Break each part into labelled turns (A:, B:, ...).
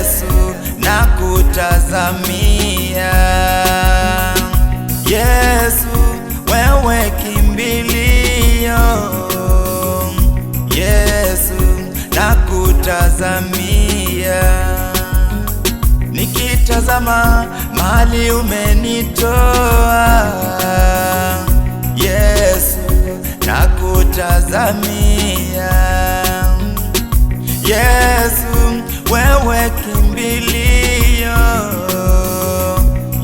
A: Yesu nakutazamia. Yesu wewe kimbilio, Yesu nakutazamia. Nikitazama mahali umenitoa, Yesu nakutazamia. Yesu wewe kimbilio,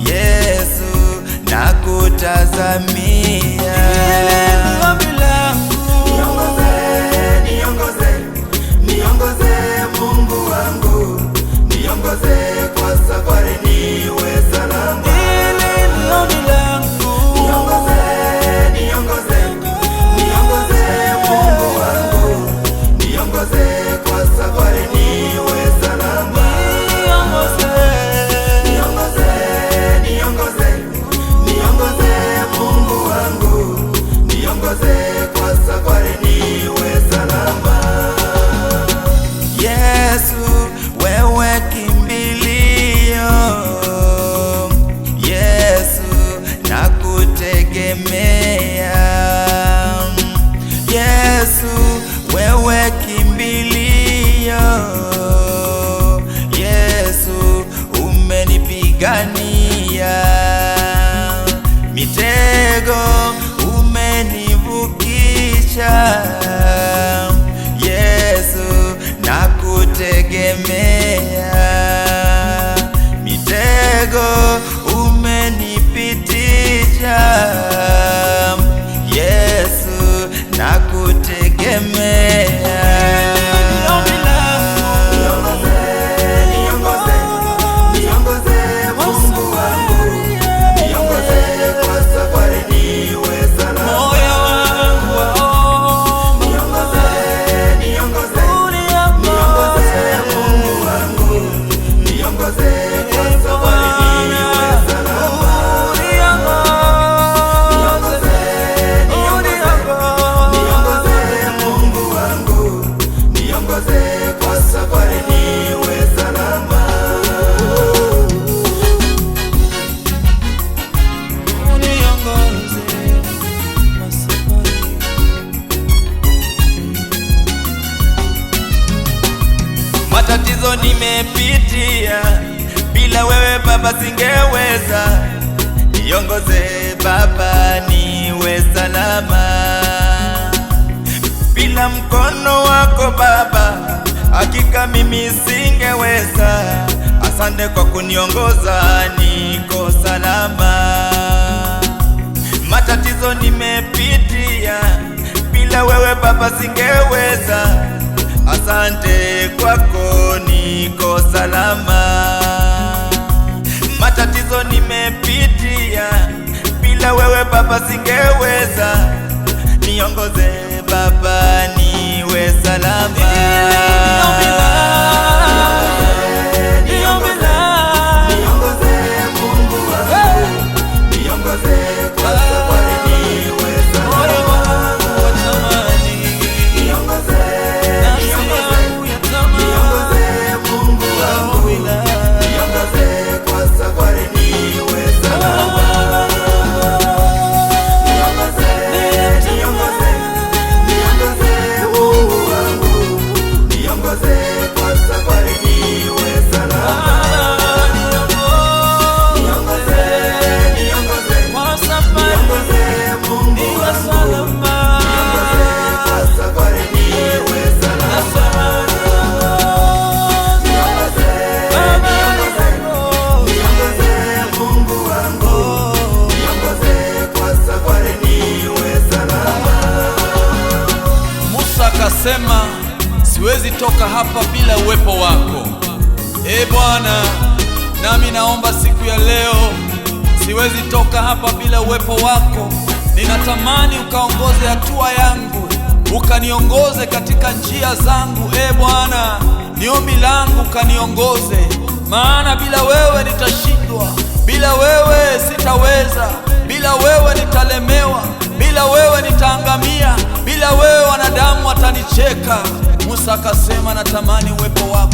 A: Yesu nakutazamia. Niongoze Mungu wangu, niongoze kwa safari niwe salama. Niongoze Mungu wangu, niongoze kwa safari niwe salama. Niongoze Mungu wangu, niongoze kwa safari niwe salama. Yesu wewe kimbilio, Yesu nakutegemea. Yesu wewe kimbilio, Yesu umenipigania. Mitego umenivukisha, Yesu nakutegemea. Mitego umenipitisha, Yesu nakutegemea. Niongoze Mungu wangu, niongoze kwa safari niwe salama. Niongoze Mungu wangu, niongoze kwa safari niwe salama. Niongoze Mungu wangu, niongoze kwa safari niwe salama. Matatizo nimepitia, bila wewe Baba singeweza. Niongoze Baba niwe salama. Bila mkono wako Baba, hakika mimi singeweza. Asante kwa kuniongoza, niko salama. Matatizo nimepitia, bila wewe Baba singeweza. Asante kwako niko salama. Matatizo nimepitia, bila wewe Baba singeweza. Niongoze Baba niwe salama. Niongoze Mungu wangu, niongoze kwa safari niwe salama. Niongoze Mungu wangu, niongoze kwa safari niwe salama. Niongoze Mungu wangu, niongoze kwa safari niwe salama. Niongoze Mungu wangu, niongoze kwa safari niwe salama. Niongoze Mungu wangu, niongoze kwa safari niwe salama.
B: Musa akasema, siwezi toka hapa bila uwepo wako. Bwana, nami naomba siku ya leo, siwezi toka hapa bila uwepo wako. Ninatamani ukaongoze hatua yangu, ukaniongoze katika njia zangu. Bwana, ni ombi langu, ukaniongoze, maana bila wewe nitashindwa, bila wewe sitaweza, bila wewe nitalemewa, bila wewe nitaangamia, bila wewe wanadamu watanicheka. Musa akasema, natamani uwepo wako.